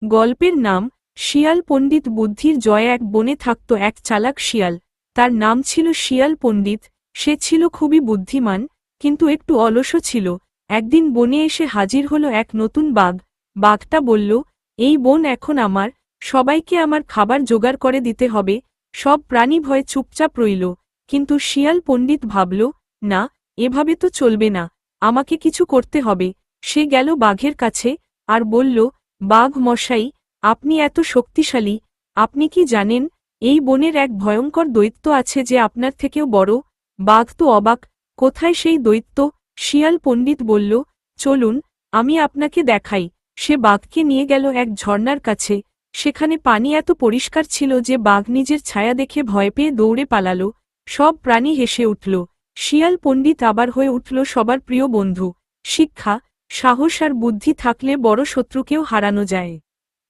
গল্পের নাম শিয়াল পণ্ডিত বুদ্ধির জয়। এক বনে থাকত এক চালাক শিয়াল। তার নাম ছিল শিয়াল পণ্ডিত। সে ছিল খুবই বুদ্ধিমান, কিন্তু একটু অলসও ছিল। একদিন বনে এসে হাজির হলো এক নতুন বাঘ। বাঘটা বলল, এই বন এখন আমার, সবাইকে আমার খাবার জোগাড় করে দিতে হবে। সব প্রাণী ভয়ে চুপচাপ রইল। কিন্তু শিয়াল পণ্ডিত ভাবল, না, এভাবে তো চলবে না, আমাকে কিছু করতে হবে। সে গেল বাঘের কাছে আর বলল, বাঘ মশাই, আপনি এত শক্তিশালী, আপনি কি জানেন এই বনের এক ভয়ঙ্কর দৈত্য আছে যে আপনার থেকেও বড়? বাঘ তো অবাক, কোথায় সেই দৈত্য? শিয়াল পণ্ডিত বলল, চলুন, আমি আপনাকে দেখাই। সে বাঘকে নিয়ে গেল এক ঝর্ণার কাছে। সেখানে পানি এত পরিষ্কার ছিল যে বাঘ নিজের ছায়া দেখে ভয় পেয়ে দৌড়ে পালালো। সব প্রাণী হেসে উঠল। শিয়াল পণ্ডিত আবার হয়ে উঠল সবার প্রিয় বন্ধু। শিক্ষা, সাহস আর বুদ্ধি থাকলে বড় শত্রুকেও হারানো যায়।